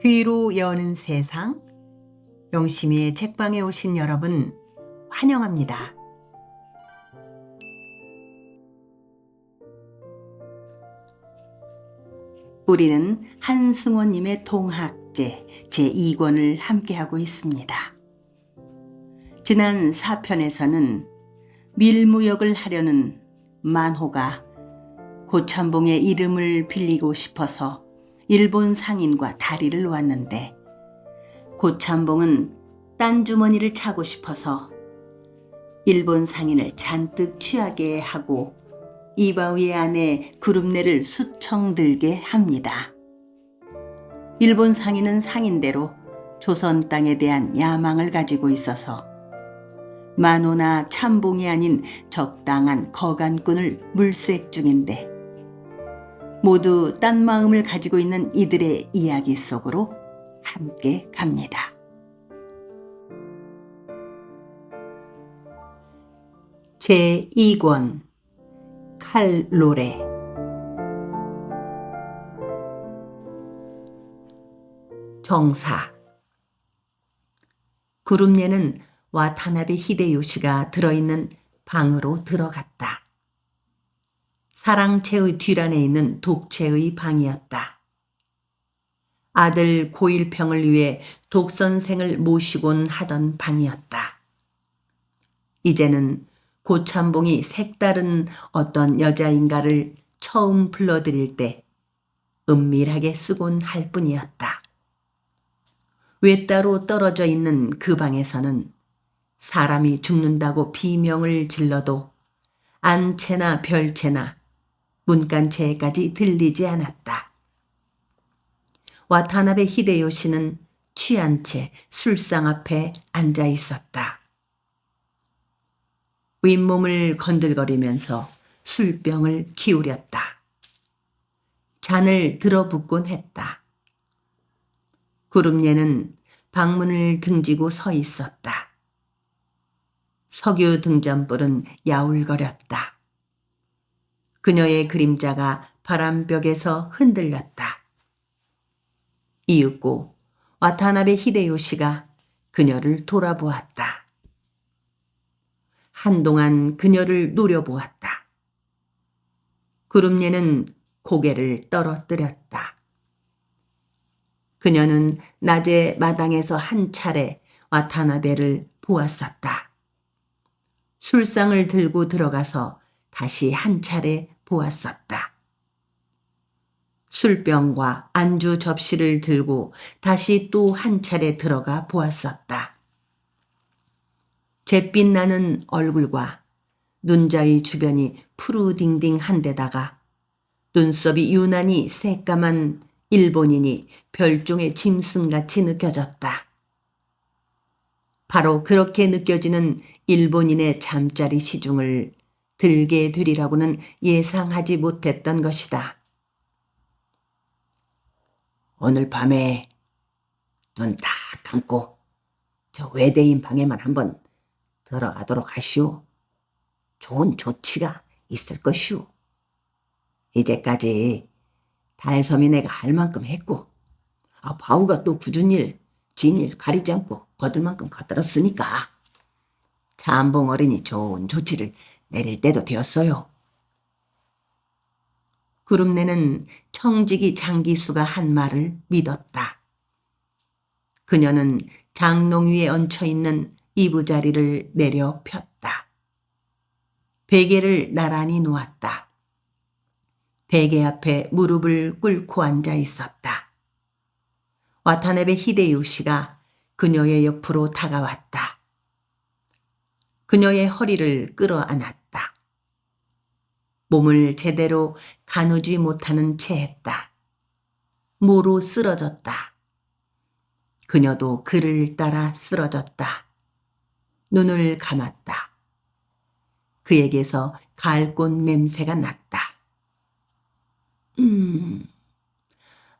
귀로 여는 세상, 영심이의 책방에 오신 여러분 환영합니다. 우리는 한승원님의 동학제 제2권을 함께하고 있습니다. 지난 4편에서는 밀무역을 하려는 만호가 고참봉의 이름을 빌리고 싶어서 일본 상인과 다리를 놓았는데, 고참봉은 딴 주머니를 차고 싶어서 일본 상인을 잔뜩 취하게 하고 이바우의 안에 구름내를 수청 들게 합니다. 일본 상인은 상인대로 조선 땅에 대한 야망을 가지고 있어서 만호나 참봉이 아닌 적당한 거간꾼을 물색 중인데, 모두 딴 마음을 가지고 있는 이들의 이야기 속으로 함께 갑니다. 제2권 칼노래. 정사. 구름내는 와타나베 히데요시가 들어있는 방으로 들어갔다. 사랑채의 뒤란에 있는 독채의 방이었다. 아들 고일평을 위해 독선생을 모시곤 하던 방이었다. 이제는 고참봉이 색다른 어떤 여자인가를 처음 불러들일 때 은밀하게 쓰곤 할 뿐이었다. 외따로 떨어져 있는 그 방에서는 사람이 죽는다고 비명을 질러도 안채나 별채나 문간채까지 들리지 않았다. 와타나베 히데요시는 취한 채 술상 앞에 앉아 있었다. 윗몸을 건들거리면서 술병을 기울였다. 잔을 들어붓곤 했다. 구름내는 방문을 등지고 서 있었다. 석유 등잔불은 야울거렸다. 그녀의 그림자가 바람벽에서 흔들렸다. 이윽고 와타나베 히데요시가 그녀를 돌아보았다. 한동안 그녀를 노려보았다. 구름내는 고개를 떨어뜨렸다. 그녀는 낮에 마당에서 한 차례 와타나베를 보았었다. 술상을 들고 들어가서 다시 한 차례 보았었다. 술병과 안주 접시를 들고 다시 또 한 차례 들어가 보았었다. 잿빛 나는 얼굴과 눈자위 주변이 푸르딩딩한 데다가 눈썹이 유난히 새까만 일본인이 별종의 짐승같이 느껴졌다. 바로 그렇게 느껴지는 일본인의 잠자리 시중을 들게 되리라고는 예상하지 못했던 것이다. 오늘 밤에 눈 딱 감고 저 외대인 방에만 한번 들어가도록 하시오. 좋은 조치가 있을 것이오. 이제까지 달섬이 내가 할 만큼 했고, 바우가 또 굳은 일, 진 일 가리지 않고 거들 만큼 거들었으니까 참봉 어린이 좋은 조치를 내릴 때도 되었어요. 구름내는 청지기 장기수가 한 말을 믿었다. 그녀는 장롱 위에 얹혀있는 이부자리를 내려 폈다. 베개를 나란히 놓았다. 베개 앞에 무릎을 꿇고 앉아 있었다. 와타나베 히데요시가 그녀의 옆으로 다가왔다. 그녀의 허리를 끌어안았다. 몸을 제대로 가누지 못하는 채 했다. 모로 쓰러졌다. 그녀도 그를 따라 쓰러졌다. 눈을 감았다. 그에게서 가을꽃 냄새가 났다.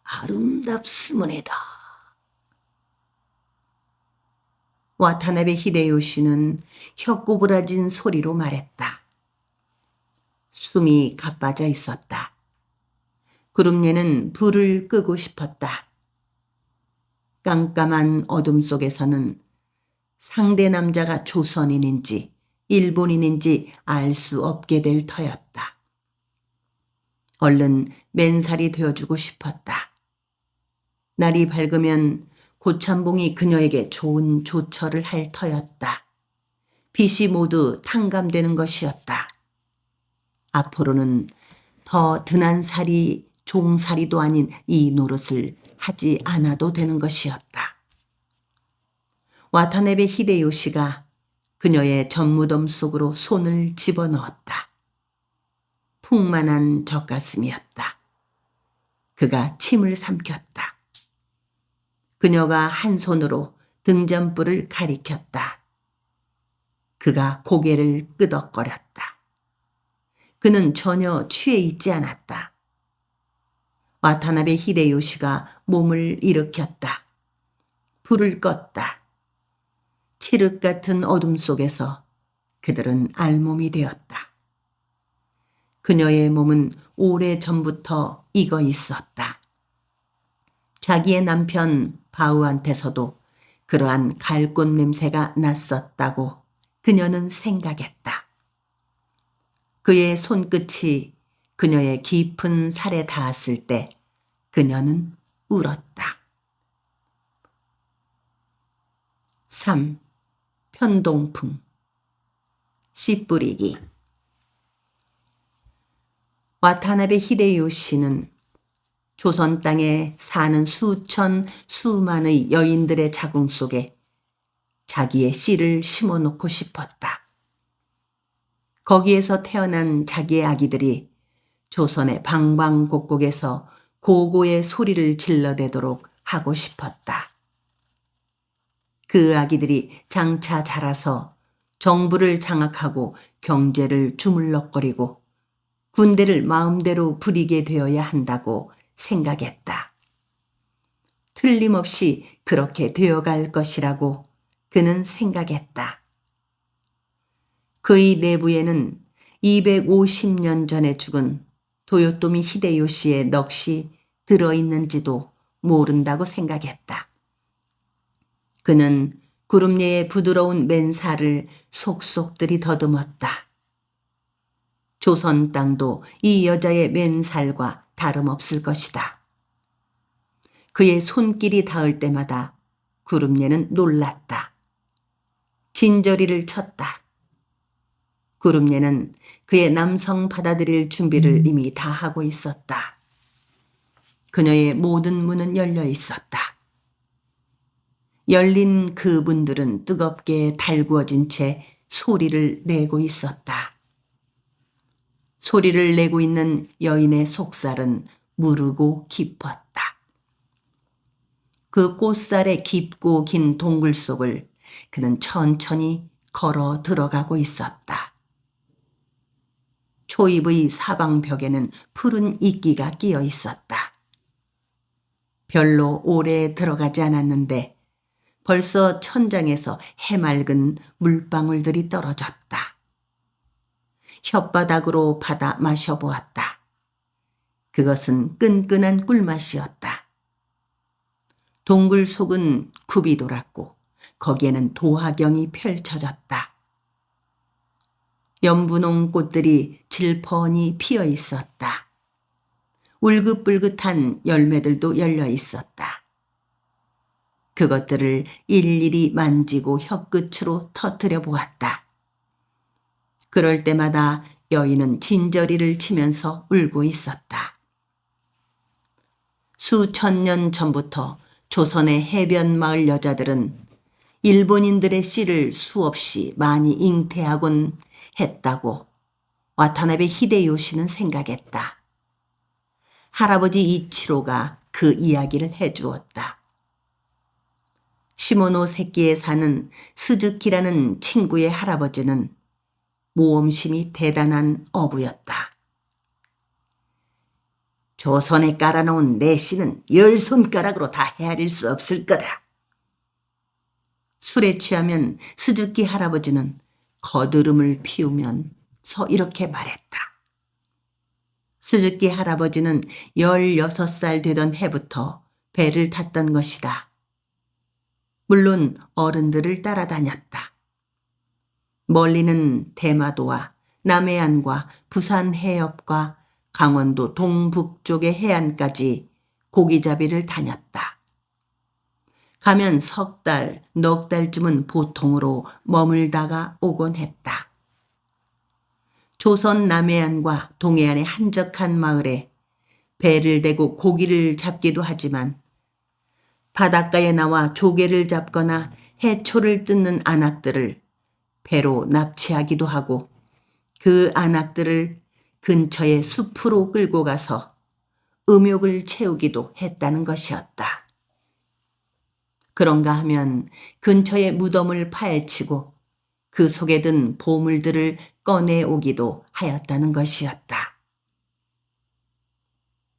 아름답스문에다. 와타나베 히데요시는 혀꼬부라진 소리로 말했다. 숨이 가빠져 있었다. 구름내는 불을 끄고 싶었다. 깜깜한 어둠 속에서는 상대 남자가 조선인인지 일본인인지 알 수 없게 될 터였다. 얼른 맨살이 되어주고 싶었다. 날이 밝으면 고참봉이 그녀에게 좋은 조처를 할 터였다. 빚이 모두 탕감되는 것이었다. 앞으로는 더 드난 살이 종살이도 아닌 이 노릇을 하지 않아도 되는 것이었다. 와타나베 히데요시가 그녀의 젖무덤 속으로 손을 집어넣었다. 풍만한 젖가슴이었다. 그가 침을 삼켰다. 그녀가 한 손으로 등잔불을 가리켰다. 그가 고개를 끄덕거렸다. 그는 전혀 취해 있지 않았다. 와타나베 히데요시가 몸을 일으켰다. 불을 껐다. 칠흑 같은 어둠 속에서 그들은 알몸이 되었다. 그녀의 몸은 오래전부터 익어 있었다. 자기의 남편 바우한테서도 그러한 갈꽃 냄새가 났었다고 그녀는 생각했다. 그의 손끝이 그녀의 깊은 살에 닿았을 때 그녀는 울었다. 3. 편동풍. 씨 뿌리기. 와타나베 히데요시는 조선 땅에 사는 수천 수만의 여인들의 자궁 속에 자기의 씨를 심어놓고 싶었다. 거기에서 태어난 자기의 아기들이 조선의 방방곡곡에서 고고의 소리를 질러대도록 하고 싶었다. 그 아기들이 장차 자라서 정부를 장악하고 경제를 주물럭거리고 군대를 마음대로 부리게 되어야 한다고 생각했다. 틀림없이 그렇게 되어갈 것이라고 그는 생각했다. 그의 내부에는 250년 전에 죽은 도요토미 히데요시의 넋이 들어있는지도 모른다고 생각했다. 그는 구름예의 부드러운 맨살을 속속들이 더듬었다. 조선 땅도 이 여자의 맨살과 다름없을 것이다. 그의 손길이 닿을 때마다 구름예는 놀랐다. 진저리를 쳤다. 구름예는 그의 남성 받아들일 준비를 이미 다 하고 있었다. 그녀의 모든 문은 열려 있었다. 열린 그 문들은 뜨겁게 달구어진 채 소리를 내고 있었다. 소리를 내고 있는 여인의 속살은 무르고 깊었다. 그 꽃살의 깊고 긴 동굴 속을 그는 천천히 걸어 들어가고 있었다. 초입의 사방벽에는 푸른 이끼가 끼어 있었다. 별로 오래 들어가지 않았는데 벌써 천장에서 해맑은 물방울들이 떨어졌다. 혓바닥으로 받아 마셔보았다. 그것은 끈끈한 꿀맛이었다. 동굴 속은 굽이 돌았고 거기에는 도화경이 펼쳐졌다. 연분홍 꽃들이 질펀히 피어 있었다. 울긋불긋한 열매들도 열려 있었다. 그것들을 일일이 만지고 혀끝으로 터뜨려 보았다. 그럴 때마다 여인은 진저리를 치면서 울고 있었다. 수천 년 전부터 조선의 해변 마을 여자들은 일본인들의 씨를 수없이 많이 잉태하곤 했다고 와타나베 히데요시는 생각했다. 할아버지 이치로가 그 이야기를 해주었다. 시모노세키에 사는 스즈키라는 친구의 할아버지는 모험심이 대단한 어부였다. 조선에 깔아놓은 내 씨는 10손가락으로 다 헤아릴 수 없을 거다. 술에 취하면 스즈키 할아버지는 거드름을 피우면서 이렇게 말했다. 스즈키 할아버지는 16살 되던 해부터 배를 탔던 것이다. 물론 어른들을 따라다녔다. 멀리는 대마도와 남해안과 부산 해협과 강원도 동북쪽의 해안까지 고기잡이를 다녔다. 가면 석 달, 넉 달쯤은 보통으로 머물다가 오곤 했다. 조선 남해안과 동해안의 한적한 마을에 배를 대고 고기를 잡기도 하지만 바닷가에 나와 조개를 잡거나 해초를 뜯는 안악들을 배로 납치하기도 하고 그 안악들을 근처의 숲으로 끌고 가서 음욕을 채우기도 했다는 것이었다. 그런가 하면 근처의 무덤을 파헤치고 그 속에 든 보물들을 꺼내오기도 하였다는 것이었다.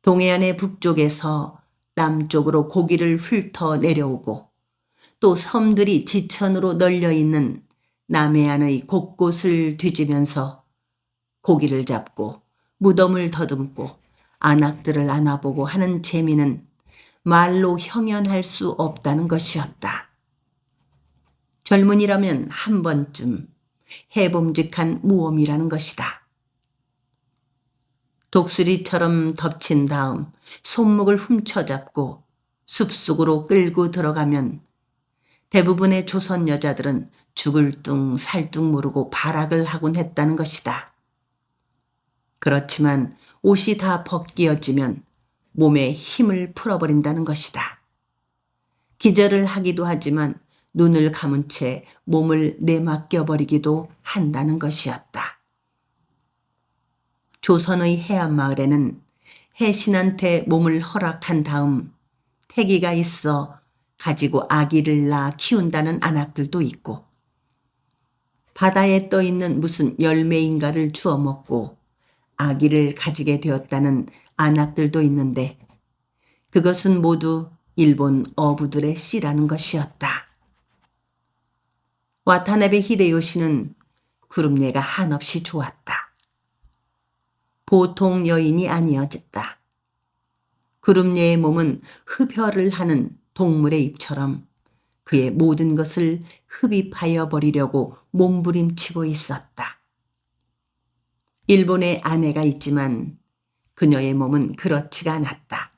동해안의 북쪽에서 남쪽으로 고기를 훑어 내려오고 또 섬들이 지천으로 널려 있는 남해안의 곳곳을 뒤지면서 고기를 잡고 무덤을 더듬고 안악들을 안아보고 하는 재미는 말로 형연할 수 없다는 것이었다. 젊은이라면 한 번쯤 해봄직한 모험이라는 것이다. 독수리처럼 덮친 다음 손목을 훔쳐잡고 숲속으로 끌고 들어가면 대부분의 조선 여자들은 죽을 둥 살 둥 모르고 발악을 하곤 했다는 것이다. 그렇지만 옷이 다 벗기어지면 몸에 힘을 풀어버린다는 것이다. 기절을 하기도 하지만 눈을 감은 채 몸을 내맡겨버리기도 한다는 것이었다. 조선의 해안마을에는 해신한테 몸을 허락한 다음 태기가 있어 가지고 아기를 낳아 키운다는 안악들도 있고 바다에 떠 있는 무슨 열매인가를 주워 먹고 아기를 가지게 되었다는 안악들도 있는데 그것은 모두 일본 어부들의 씨라는 것이었다. 와타나베 히데요시는 구름내가 한없이 좋았다. 보통 여인이 아니었다. 구름내의 몸은 흡혈을 하는 동물의 입처럼 그의 모든 것을 흡입하여 버리려고 몸부림치고 있었다. 일본에 아내가 있지만 그녀의 몸은 그렇지가 않았다.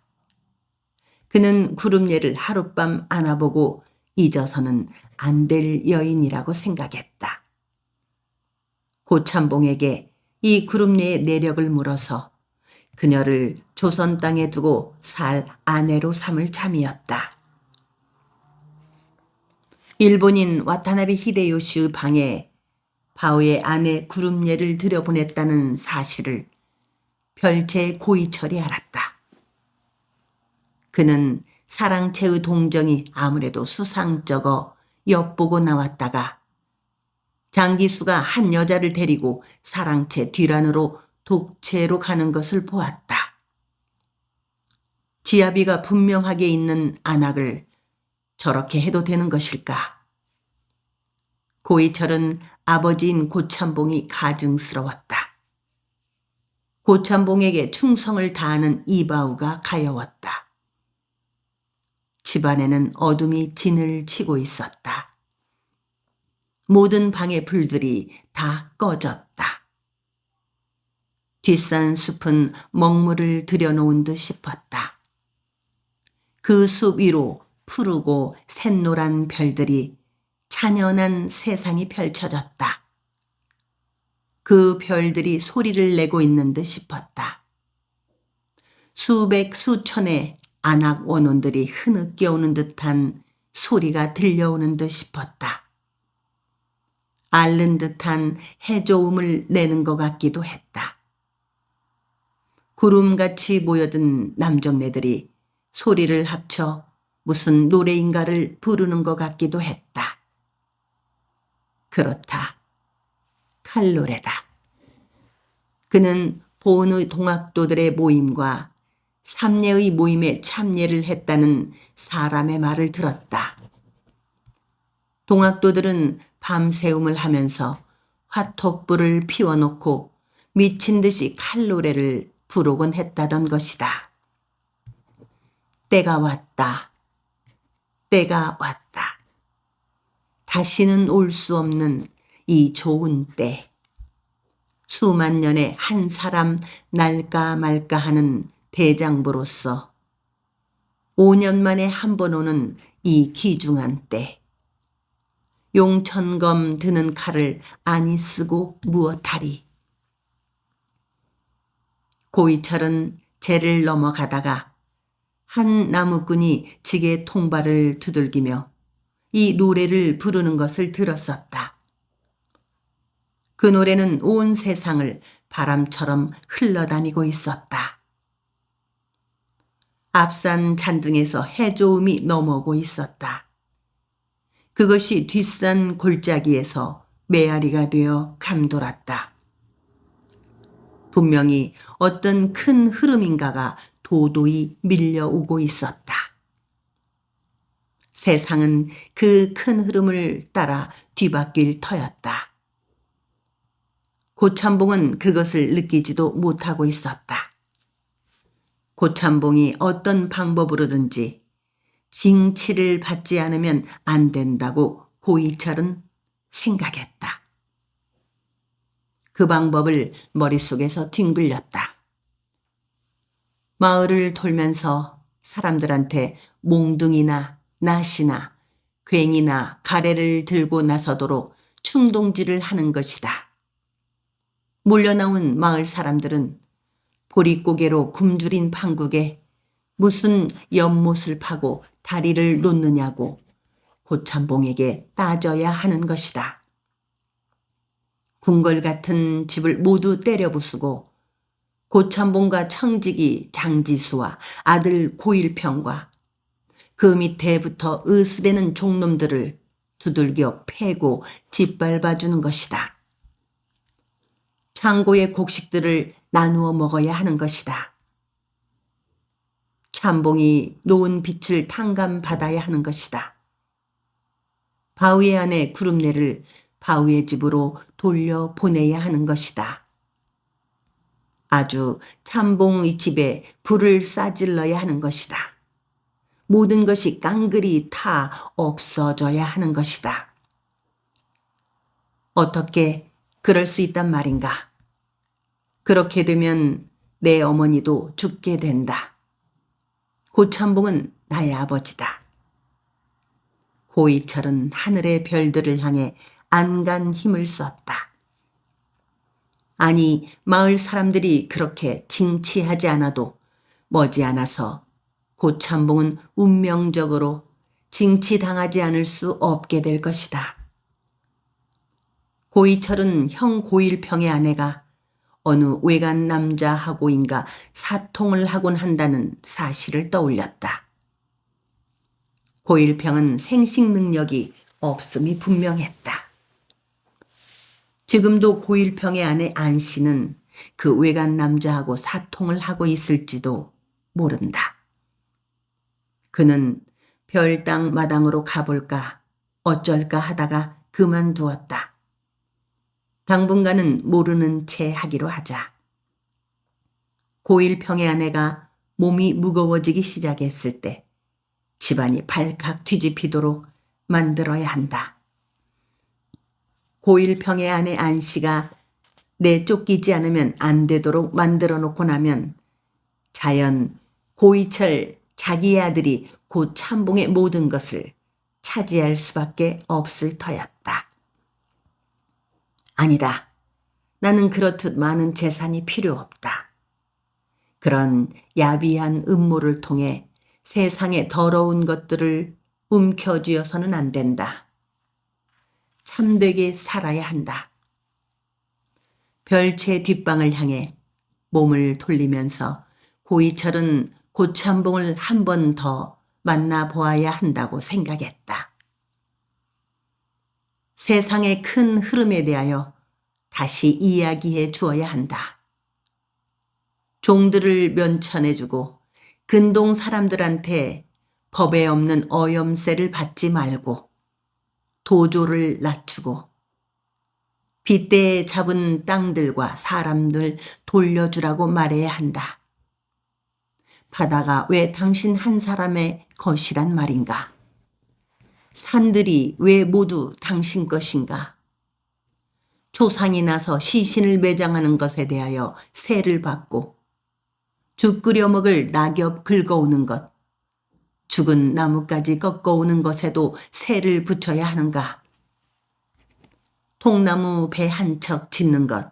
그는 구름내를 하룻밤 안아보고 잊어서는 안 될 여인이라고 생각했다. 고참봉에게 이 구름내의 내력을 물어서 그녀를 조선 땅에 두고 살 아내로 삼을 참이었다. 일본인 와타나베 히데요시의 방에 바오의 아내 구름내를 들여보냈다는 사실을 별채 고이철이 알았다. 그는 사랑채의 동정이 아무래도 수상쩍어 엿보고 나왔다가 장기수가 한 여자를 데리고 사랑채 뒤란으로 독채로 가는 것을 보았다. 지아비가 분명하게 있는 안악을 저렇게 해도 되는 것일까? 고이철은 아버지인 고참봉이 가증스러웠다. 고참봉에게 충성을 다하는 이바우가 가여웠다. 집안에는 어둠이 진을 치고 있었다. 모든 방의 불들이 다 꺼졌다. 뒷산 숲은 먹물을 들여놓은 듯 싶었다. 그 숲 위로 푸르고 샛노란 별들이 찬연한 세상이 펼쳐졌다. 그 별들이 소리를 내고 있는 듯 싶었다. 수백 수천의 안악 원혼들이 흐느껴오는 듯한 소리가 들려오는 듯 싶었다. 앓는 듯한 해조음을 내는 것 같기도 했다. 구름같이 모여든 남정네들이 소리를 합쳐 무슨 노래인가를 부르는 것 같기도 했다. 그렇다. 칼노래다. 그는 보은의 동학도들의 모임과 삼례의 모임에 참례를 했다는 사람의 말을 들었다. 동학도들은 밤새움을 하면서 화톡불을 피워놓고 미친 듯이 칼노래를 부르곤 했다던 것이다. 때가 왔다. 때가 왔다. 다시는 올 수 없는 이 좋은 때, 수만 년에 한 사람 날까 말까 하는 대장부로서 5년 만에 한 번 오는 이 귀중한 때, 용천검 드는 칼을 안이 쓰고 무엇하리. 고이철은 제를 넘어가다가 한 나무꾼이 지게 통발을 두들기며 이 노래를 부르는 것을 들었었다. 그 노래는 온 세상을 바람처럼 흘러다니고 있었다. 앞산 잔등에서 해조음이 넘어오고 있었다. 그것이 뒷산 골짜기에서 메아리가 되어 감돌았다. 분명히 어떤 큰 흐름인가가 도도히 밀려오고 있었다. 세상은 그 큰 흐름을 따라 뒤바뀔 터였다. 고참봉은 그것을 느끼지도 못하고 있었다. 고참봉이 어떤 방법으로든지 징치를 받지 않으면 안 된다고 고이철은 생각했다. 그 방법을 머릿속에서 뒹굴렸다. 마을을 돌면서 사람들한테 몽둥이나 낫이나 괭이나 가래를 들고 나서도록 충동질을 하는 것이다. 몰려나온 마을 사람들은 보릿고개로 굶주린 판국에 무슨 연못을 파고 다리를 놓느냐고 고참봉에게 따져야 하는 것이다. 궁궐 같은 집을 모두 때려 부수고 고참봉과 청지기 장지수와 아들 고일평과 그 밑에 붙어 으스대는 종놈들을 두들겨 패고 짓밟아주는 것이다. 창고의 곡식들을 나누어 먹어야 하는 것이다. 참봉이 놓은 빛을 탕감받아야 하는 것이다. 바위 안의 구름내를 바위의 집으로 돌려보내야 하는 것이다. 아주 참봉의 집에 불을 싸질러야 하는 것이다. 모든 것이 깡그리 타 없어져야 하는 것이다. 어떻게 그럴 수 있단 말인가? 그렇게 되면 내 어머니도 죽게 된다. 고참봉은 나의 아버지다. 고이철은 하늘의 별들을 향해 안간 힘을 썼다. 아니, 마을 사람들이 그렇게 징치하지 않아도 머지않아서 고참봉은 운명적으로 징치당하지 않을 수 없게 될 것이다. 고이철은 형 고일평의 아내가 어느 외간 남자하고인가 사통을 하곤 한다는 사실을 떠올렸다. 고일평은 생식 능력이 없음이 분명했다. 지금도 고일평의 아내 안씨는 그 외간 남자하고 사통을 하고 있을지도 모른다. 그는 별당 마당으로 가볼까 어쩔까 하다가 그만두었다. 당분간은 모르는 채 하기로 하자. 고일평의 아내가 몸이 무거워지기 시작했을 때 집안이 발칵 뒤집히도록 만들어야 한다. 고일평의 아내 안씨가 내쫓기지 않으면 안 되도록 만들어 놓고 나면 자연 고이철 자기의 아들이 곧 참봉의 모든 것을 차지할 수밖에 없을 터였다. 아니다. 나는 그렇듯 많은 재산이 필요 없다. 그런 야비한 음모를 통해 세상의 더러운 것들을 움켜쥐어서는 안 된다. 참되게 살아야 한다. 별채 뒷방을 향해 몸을 돌리면서 고이철은 고참봉을 한 번 더 만나보아야 한다고 생각했다. 세상의 큰 흐름에 대하여 다시 이야기해 주어야 한다. 종들을 면천해주고 근동 사람들한테 법에 없는 어염세를 받지 말고 도조를 낮추고 빗대에 잡은 땅들과 사람들 돌려주라고 말해야 한다. 바다가 왜 당신 한 사람의 것이란 말인가? 산들이 왜 모두 당신 것인가? 초상이 나서 시신을 매장하는 것에 대하여 세를 받고 죽 끓여 먹을 낙엽 긁어오는 것, 죽은 나무까지 꺾어오는 것에도 세를 붙여야 하는가? 통나무 배 한 척 짓는 것,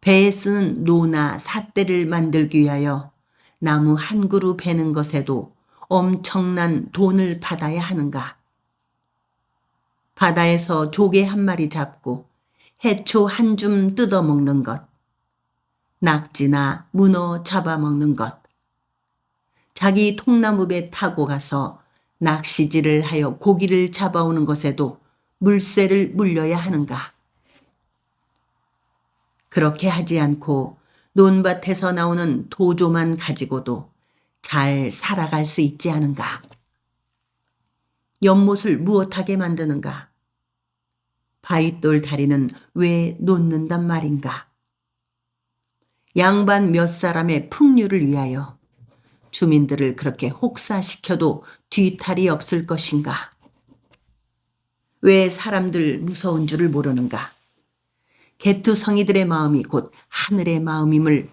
배에 쓰는 로나 삿대를 만들기 위하여 나무 한 그루 베는 것에도 엄청난 돈을 받아야 하는가? 바다에서 조개 한 마리 잡고 해초 한 줌 뜯어먹는 것, 낙지나 문어 잡아먹는 것, 자기 통나무배 타고 가서 낚시질을 하여 고기를 잡아오는 것에도 물세를 물려야 하는가? 그렇게 하지 않고 논밭에서 나오는 도조만 가지고도 잘 살아갈 수 있지 않은가? 연못을 무엇하게 만드는가? 바윗돌 다리는 왜 놓는단 말인가? 양반 몇 사람의 풍류를 위하여 주민들을 그렇게 혹사시켜도 뒤탈이 없을 것인가? 왜 사람들 무서운 줄을 모르는가? 개투성이들의 마음이 곧 하늘의 마음임을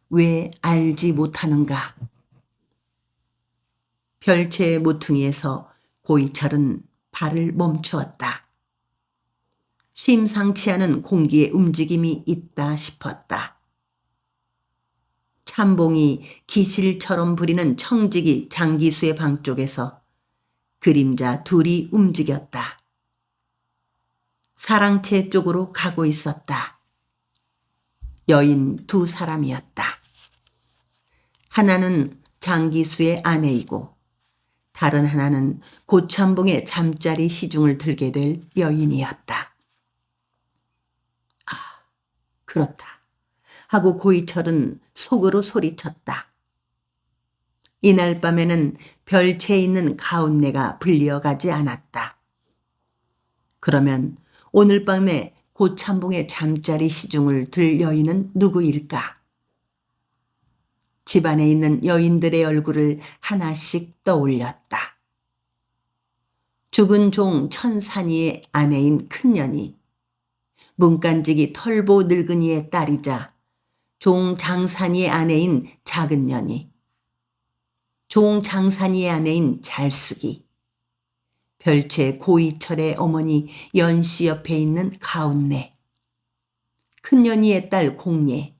왜 알지 못하는가? 별채의 모퉁이에서 고이철은 발을 멈추었다. 심상치 않은 공기의 움직임이 있다 싶었다. 참봉이 기실처럼 부리는 청지기 장기수의 방 쪽에서 그림자 둘이 움직였다. 사랑채 쪽으로 가고 있었다. 여인 두 사람이었다. 하나는 장기수의 아내이고 다른 하나는 고참봉의 잠자리 시중을 들게 될 여인이었다. 아, 그렇다 하고 고이철은 속으로 소리쳤다. 이날 밤에는 별채에 있는 가운내가 불려가지 않았다. 그러면 오늘 밤에 고참봉의 잠자리 시중을 들 여인은 누구일까? 집안에 있는 여인들의 얼굴을 하나씩 떠올렸다. 죽은 종 천산이의 아내인 큰년이, 문간지기 털보 늙은이의 딸이자 종 장산이의 아내인 작은년이, 종 장산이의 아내인 잘숙이, 별채 고이철의 어머니 연씨 옆에 있는 가운내, 큰년이의 딸 공예,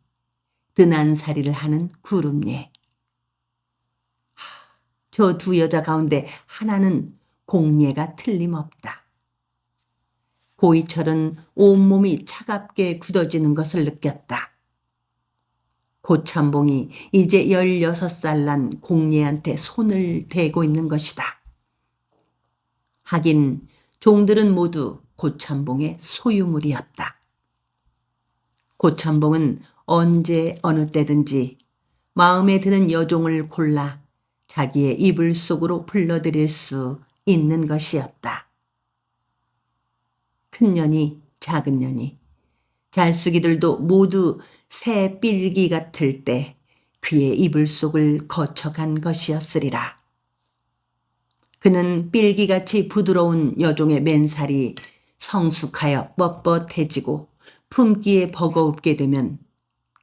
드난살이를 하는 구름예. 저 두 여자 가운데 하나는 공예가 틀림없다. 고이철은 온몸이 차갑게 굳어지는 것을 느꼈다. 고참봉이 이제 16살 난 공예한테 손을 대고 있는 것이다. 하긴 종들은 모두 고참봉의 소유물이었다. 고참봉은 언제 어느 때든지 마음에 드는 여종을 골라 자기의 이불 속으로 불러들일 수 있는 것이었다. 큰년이 작은년이 잘숙이들도 모두 새 삘기 같을 때 그의 이불 속을 거쳐간 것이었으리라. 그는 삘기같이 부드러운 여종의 맨살이 성숙하여 뻣뻣해지고 품기에 버거웁게 되면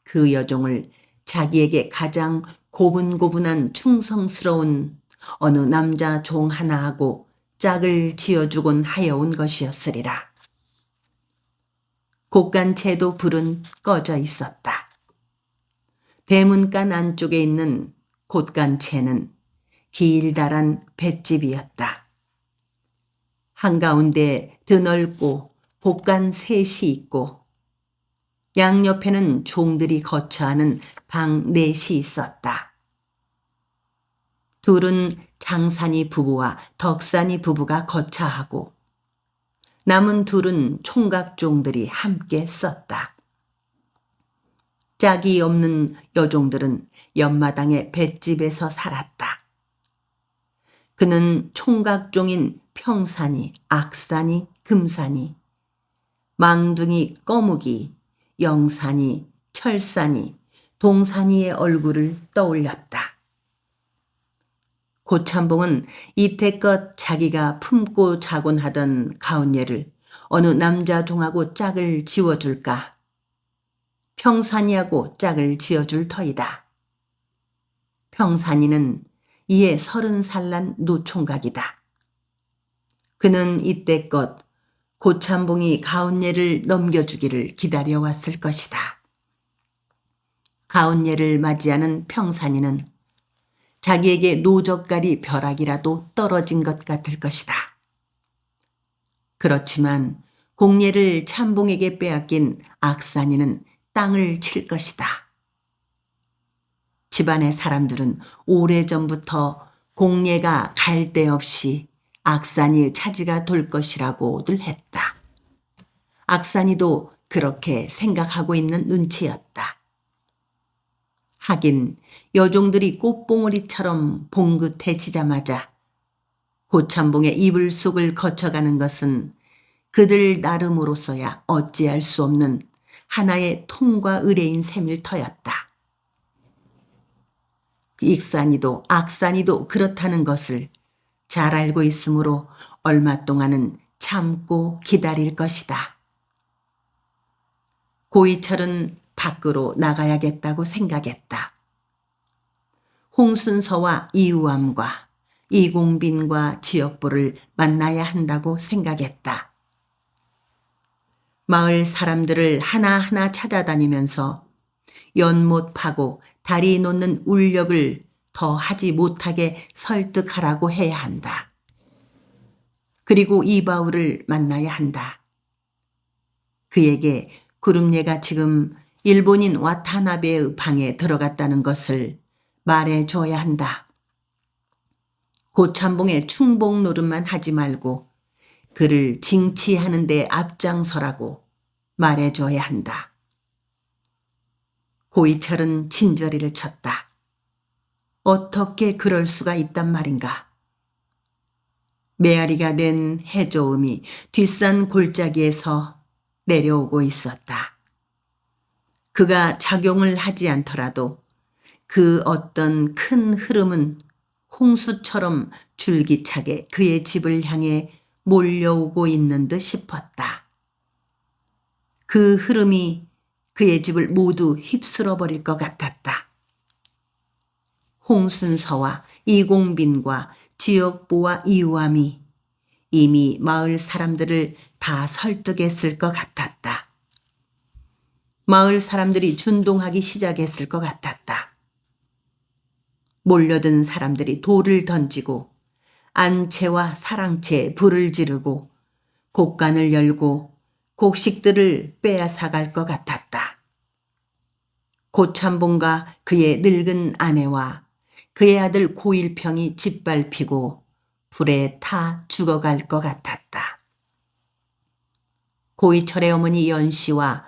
그 여종을 자기에게 가장 고분고분한 충성스러운 어느 남자 종 하나하고 짝을 지어주곤 하여온 것이었으리라. 곡간채도 불은 꺼져 있었다. 대문간 안쪽에 있는 곡간채는 길다란 볏집이었다. 한가운데 드넓고 복간 셋이 있고 양옆에는 종들이 거처하는 방 넷이 있었다. 둘은 장산이 부부와 덕산이 부부가 거처하고 남은 둘은 총각종들이 함께 썼다. 짝이 없는 여종들은 옆마당의 볏집에서 살았다. 그는 총각종인 평산이, 악산이, 금산이, 망둥이, 꺼묵이, 영산이, 철산이, 동산이의 얼굴을 떠올렸다. 고참봉은 이태껏 자기가 품고 자곤 하던 가운예를 어느 남자 종하고 짝을 지워줄까? 평산이하고 짝을 지어줄 터이다. 평산이는 이에 30살 난 노총각이다. 그는 이때껏 고참봉이 가운예를 넘겨주기를 기다려왔을 것이다. 가운예를 맞이하는 평산이는 자기에게 노젓갈이 벼락이라도 떨어진 것 같을 것이다. 그렇지만 공예를 참봉에게 빼앗긴 악산이는 땅을 칠 것이다. 집안의 사람들은 오래전부터 공예가 갈 데 없이 악산이의 차지가 될 것이라고들 했다. 악산이도 그렇게 생각하고 있는 눈치였다. 하긴 여종들이 꽃봉오리처럼 봉긋해지자마자 고참봉의 이불 속을 거쳐가는 것은 그들 나름으로서야 어찌할 수 없는 하나의 통과 의례인 셈일 터였다. 익산이도 악산이도 그렇다는 것을 잘 알고 있으므로 얼마 동안은 참고 기다릴 것이다. 고이철은 밖으로 나가야겠다고 생각했다. 홍순서와 이우암과 이공빈과 지역부를 만나야 한다고 생각했다. 마을 사람들을 하나하나 찾아다니면서 연못 파고 다리 놓는 울력을 더 하지 못하게 설득하라고 해야 한다. 그리고 이바울을 만나야 한다. 그에게 구름예가 지금 일본인 와타나베의 방에 들어갔다는 것을 말해줘야 한다. 고참봉의 충복 노릇만 하지 말고 그를 징치하는 데 앞장서라고 말해줘야 한다. 고이철은 진저리를 쳤다. 어떻게 그럴 수가 있단 말인가. 메아리가 된 해조음이 뒷산 골짜기에서 내려오고 있었다. 그가 작용을 하지 않더라도 그 어떤 큰 흐름은 홍수처럼 줄기차게 그의 집을 향해 몰려오고 있는 듯 싶었다. 그 흐름이 그의 집을 모두 휩쓸어 버릴 것 같았다. 홍순서와 이공빈과 지역보와 이우암이 이미 마을 사람들을 다 설득했을 것 같았다. 마을 사람들이 준동하기 시작했을 것 같았다. 몰려든 사람들이 돌을 던지고 안채와 사랑채에 불을 지르고 곡간을 열고 곡식들을 빼앗아갈 것 같았다. 고참봉과 그의 늙은 아내와 그의 아들 고일평이 짓밟히고 불에 타 죽어갈 것 같았다. 고이철의 어머니 연씨와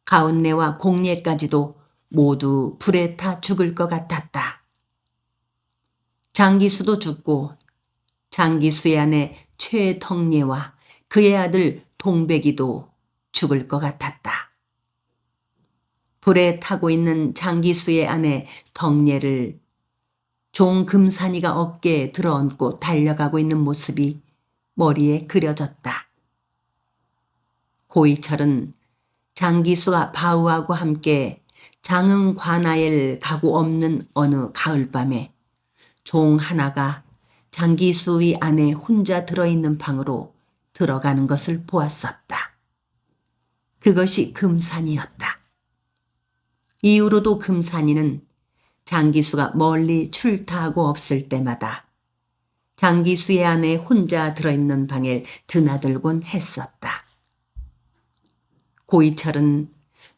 가운내와 공예까지도 모두 불에 타 죽을 것 같았다. 장기수도 죽고 장기수의 아내 최덕례와 그의 아들 동백이도 죽을 것 같았다. 불에 타고 있는 장기수의 아내 덕례를 종 금산이가 어깨에 들어얹고 달려가고 있는 모습이 머리에 그려졌다. 고이철은 장기수가 바우하고 함께 장흥 관아엘 가고 없는 어느 가을밤에 종 하나가 장기수의 안에 혼자 들어있는 방으로 들어가는 것을 보았었다. 그것이 금산이었다. 이후로도 금산이는 장기수가 멀리 출타하고 없을 때마다 장기수의 안에 혼자 들어있는 방에 드나들곤 했었다. 고이철은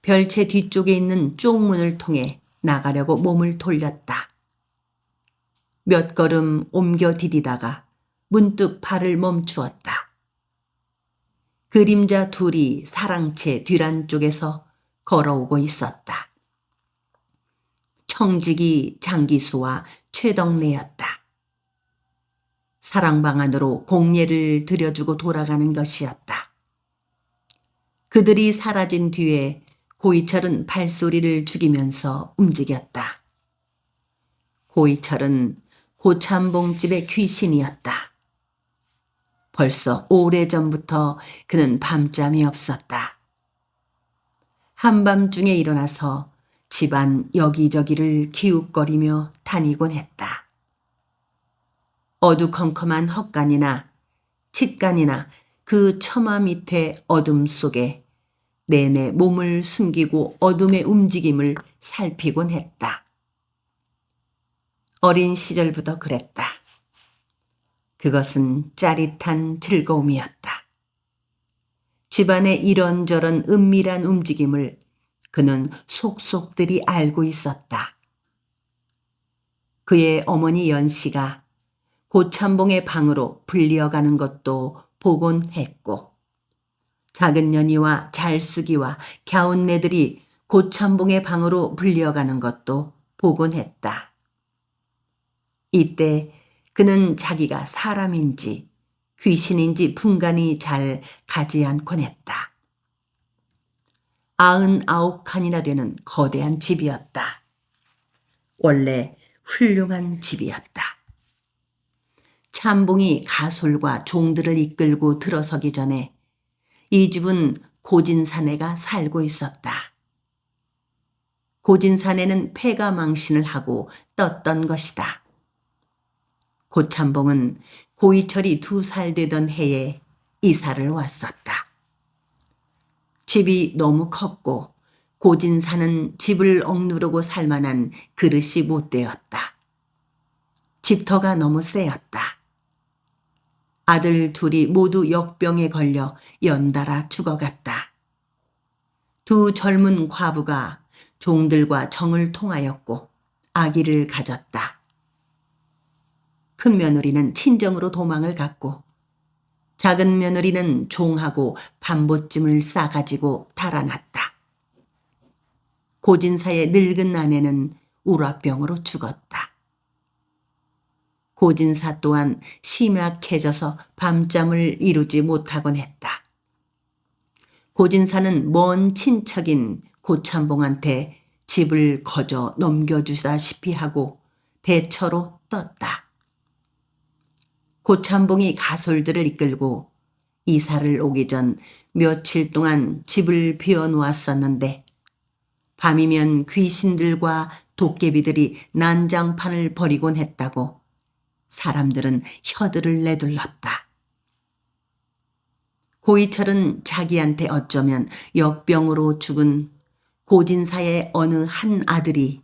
별채 뒤쪽에 있는 쪽문을 통해 나가려고 몸을 돌렸다. 몇 걸음 옮겨 디디다가 문득 발을 멈추었다. 그림자 둘이 사랑채 뒤란 쪽에서 걸어오고 있었다. 청직이 장기수와 최덕례였다. 사랑방 안으로 공예를 들여주고 돌아가는 것이었다. 그들이 사라진 뒤에 고이철은 발소리를 죽이면서 움직였다. 고이철은 고참봉집의 귀신이었다. 벌써 오래전부터 그는 밤잠이 없었다. 한밤중에 일어나서 집안 여기저기를 기웃거리며 다니곤 했다. 어두컴컴한 헛간이나 칡간이나 그 처마 밑에 어둠 속에 내내 몸을 숨기고 어둠의 움직임을 살피곤 했다. 어린 시절부터 그랬다. 그것은 짜릿한 즐거움이었다. 집안의 이런저런 은밀한 움직임을 그는 속속들이 알고 있었다. 그의 어머니 연씨가 고참봉의 방으로 불리어가는 것도 보곤 했고, 작은 년이와 잘숙이와 갸운내들이 고참봉의 방으로 불리어가는 것도 보곤 했다. 이때 그는 자기가 사람인지 귀신인지 분간이 잘 가지 않곤 했다. 99칸이나 되는 거대한 집이었다. 원래 훌륭한 집이었다. 참봉이 가솔과 종들을 이끌고 들어서기 전에 이 집은 고진사내가 살고 있었다. 고진사내는 폐가 망신을 하고 떴던 것이다. 고참봉은 고이철이 2살 되던 해에 이사를 왔었다. 집이 너무 컸고 고진사는 집을 억누르고 살만한 그릇이 못 되었다. 집터가 너무 세였다. 아들 둘이 모두 역병에 걸려 연달아 죽어갔다. 2 젊은 과부가 종들과 정을 통하였고 아기를 가졌다. 큰 며느리는 친정으로 도망을 갔고 작은 며느리는 종하고 밤보찜을 싸가지고 달아났다. 고진사의 늙은 아내는 우라병으로 죽었다. 고진사 또한 심약해져서 밤잠을 이루지 못하곤 했다. 고진사는 먼 친척인 고참봉한테 집을 거저 넘겨주다시피 하고 대처로 떴다. 고참봉이 가솔들을 이끌고 이사를 오기 전 며칠 동안 집을 비워놓았었는데 밤이면 귀신들과 도깨비들이 난장판을 벌이곤 했다고 사람들은 혀들을 내둘렀다. 고이철은 자기한테 어쩌면 역병으로 죽은 고진사의 어느 한 아들이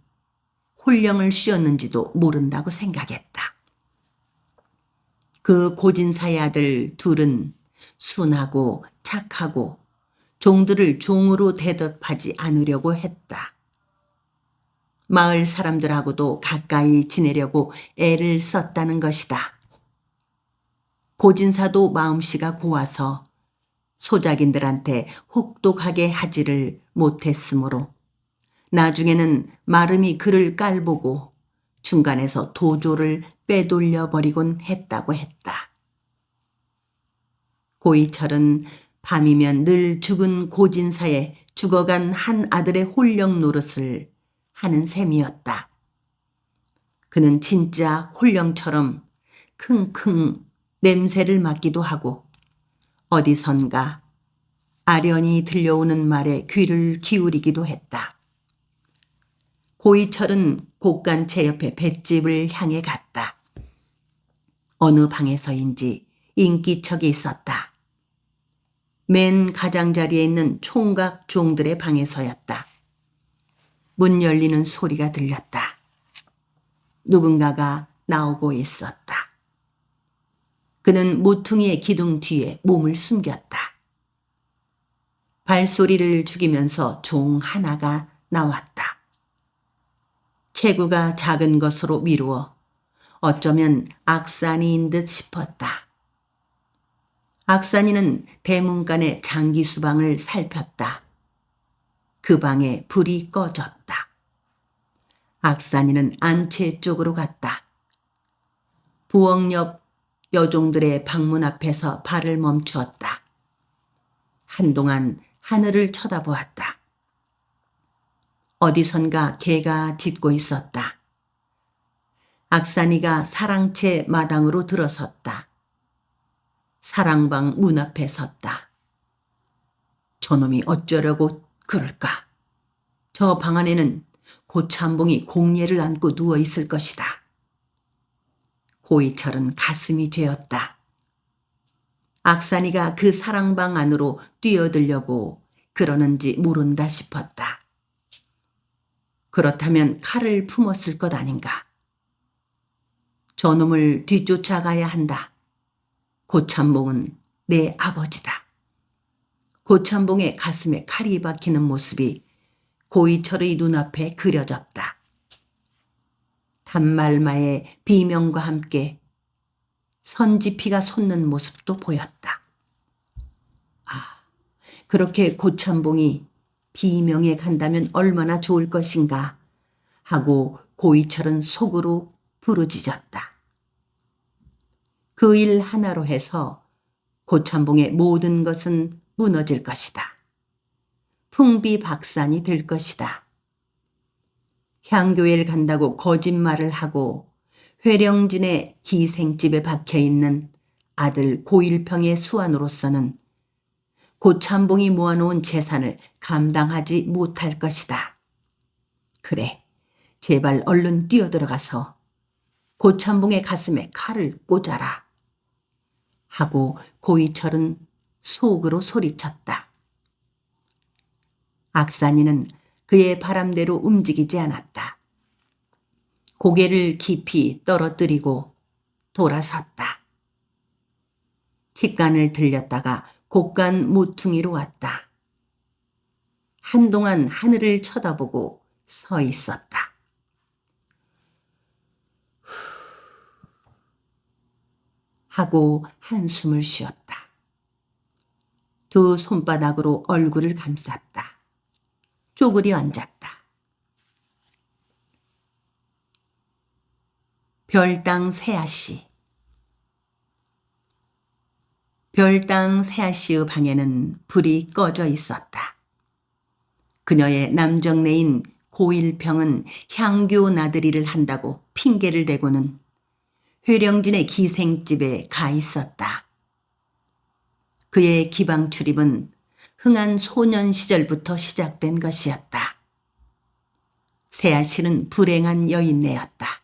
혼령을 씌웠는지도 모른다고 생각했다. 그 고진사의 아들 둘은 순하고 착하고 종들을 종으로 대접하지 않으려고 했다. 마을 사람들하고도 가까이 지내려고 애를 썼다는 것이다. 고진사도 마음씨가 고와서 소작인들한테 혹독하게 하지를 못했으므로 나중에는 마름이 그를 깔보고 중간에서 도조를 빼돌려 버리곤 했다고 했다. 고이철은 밤이면 늘 죽은 고진사의 죽어간 한 아들의 혼령 노릇을 하는 셈이었다. 그는 진짜 혼령처럼 킁킁 냄새를 맡기도 하고 어디선가 아련히 들려오는 말에 귀를 기울이기도 했다. 고이철은 곡간채 옆에 볏집을 향해 갔다. 어느 방에서인지 인기척이 있었다. 맨 가장자리에 있는 총각 종들의 방에서였다. 문 열리는 소리가 들렸다. 누군가가 나오고 있었다. 그는 모퉁이의 기둥 뒤에 몸을 숨겼다. 발소리를 죽이면서 종 하나가 나왔다. 체구가 작은 것으로 미루어 어쩌면 악산이인 듯 싶었다. 악산이는 대문간의 장기수방을 살폈다. 그 방에 불이 꺼졌다. 악산이는 안채 쪽으로 갔다. 부엌 옆 여종들의 방문 앞에서 발을 멈추었다. 한동안 하늘을 쳐다보았다. 어디선가 개가 짖고 있었다. 악산이가 사랑채 마당으로 들어섰다. 사랑방 문 앞에 섰다. 저놈이 어쩌려고 그럴까? 저 방 안에는 고참봉이 공예를 안고 누워 있을 것이다. 고이철은 가슴이 죄었다. 악산이가 그 사랑방 안으로 뛰어들려고 그러는지 모른다 싶었다. 그렇다면 칼을 품었을 것 아닌가. 저놈을 뒤쫓아가야 한다. 고참봉은 내 아버지다. 고참봉의 가슴에 칼이 박히는 모습이 고이철의 눈앞에 그려졌다. 단말마의 비명과 함께 선지피가 솟는 모습도 보였다. 아, 그렇게 고참봉이 비명에 간다면 얼마나 좋을 것인가 하고 고이철은 속으로 부르짖었다. 그 일 하나로 해서 고참봉의 모든 것은 무너질 것이다. 풍비박산이 될 것이다. 향교회를 간다고 거짓말을 하고 회령진의 기생집에 박혀있는 아들 고일평의 수완으로서는 고참봉이 모아놓은 재산을 감당하지 못할 것이다. 그래, 제발 얼른 뛰어들어가서 고참봉의 가슴에 칼을 꽂아라. 하고 고이철은 속으로 소리쳤다. 악산이는 그의 바람대로 움직이지 않았다. 고개를 깊이 떨어뜨리고 돌아섰다. 직간을 들렸다가 곡간 모퉁이로 왔다. 한동안 하늘을 쳐다보고 서 있었다. 하고 한숨을 쉬었다. 두 손바닥으로 얼굴을 감쌌다. 쪼그려 앉았다. 별당 세아씨. 별당 세아씨의 방에는 불이 꺼져 있었다. 그녀의 남정네인 고일평은 향교 나들이를 한다고 핑계를 대고는 회령진의 기생집에 가 있었다. 그의 기방 출입은 흥한 소년 시절부터 시작된 것이었다. 세아씨는 불행한 여인네였다.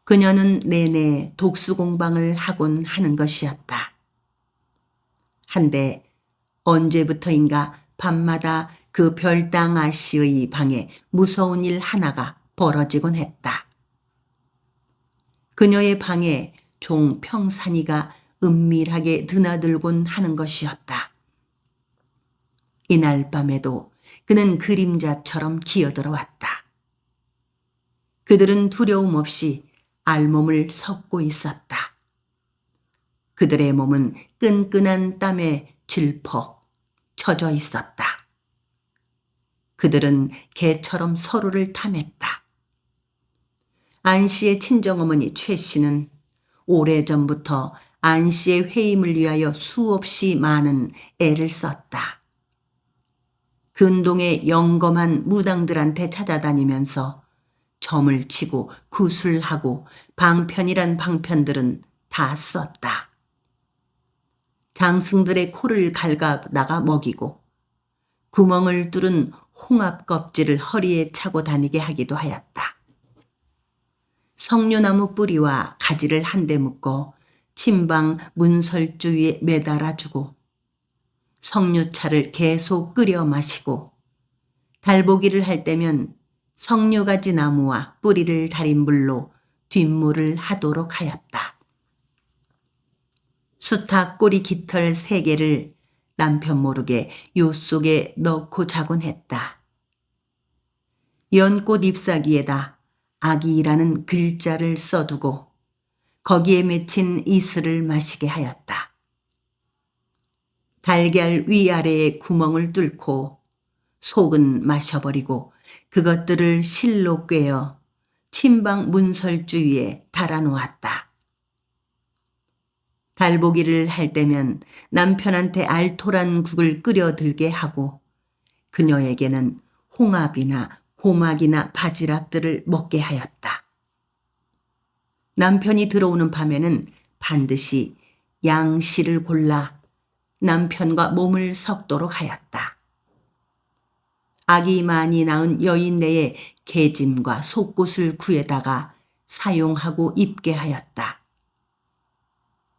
그녀는 내내 독수공방을 하곤 하는 것이었다. 한데 언제부터인가 밤마다 그 별당 아씨의 방에 무서운 일 하나가 벌어지곤 했다. 그녀의 방에 종 평산이가 은밀하게 드나들곤 하는 것이었다. 이날 밤에도 그는 그림자처럼 기어들어왔다. 그들은 두려움 없이 알몸을 섞고 있었다. 그들의 몸은 끈끈한 땀에 질퍽 젖어 있었다. 그들은 개처럼 서로를 탐했다. 안씨의 친정어머니 최 씨는 오래전부터 안씨의 회임을 위하여 수없이 많은 애를 썼다. 근동의 영검한 무당들한테 찾아다니면서 점을 치고 구술하고 방편이란 방편들은 다 썼다. 장승들의 코를 갉아다가 먹이고 구멍을 뚫은 홍합 껍질을 허리에 차고 다니게 하기도 하였다. 석류나무 뿌리와 가지를 한데 묶어 침방 문설주 위에 매달아주고 석류차를 계속 끓여 마시고 달보기를 할 때면 석류가지 나무와 뿌리를 달인 물로 뒷물을 하도록 하였다. 수탉 꼬리 깃털 3개를 남편 모르게 요 속에 넣고 자곤 했다. 연꽃 잎사귀에다 아기라는 글자를 써두고 거기에 맺힌 이슬을 마시게 하였다. 달걀 위아래에 구멍을 뚫고 속은 마셔버리고 그것들을 실로 꿰어 침방 문설주 위에 달아놓았다. 달보기를 할 때면 남편한테 알토란 국을 끓여 들게 하고 그녀에게는 홍합이나 고막이나 바지락들을 먹게 하였다. 남편이 들어오는 밤에는 반드시 양씨를 골라 남편과 몸을 섞도록 하였다. 아기 많이 낳은 여인 내에 계짐과 속옷을 구해다가 사용하고 입게 하였다.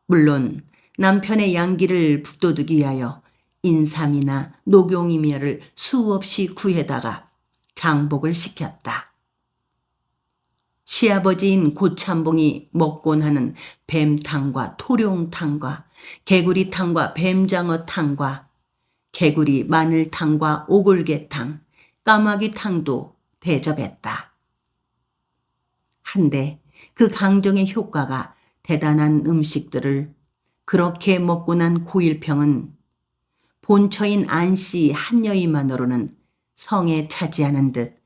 물론 남편의 양기를 북돋우기 위하여 인삼이나 녹용이멸을 수없이 구해다가 장복을 시켰다. 시아버지인 고참봉이 먹곤 하는 뱀탕과 토룡탕과 개구리탕과 뱀장어탕과 개구리 마늘탕과 오골개탕, 까마귀탕도 대접했다. 한데 그 강정의 효과가 대단한 음식들을 그렇게 먹고 난 고일평은 본처인 안씨 한 여인만으로는 성에 차지하는 듯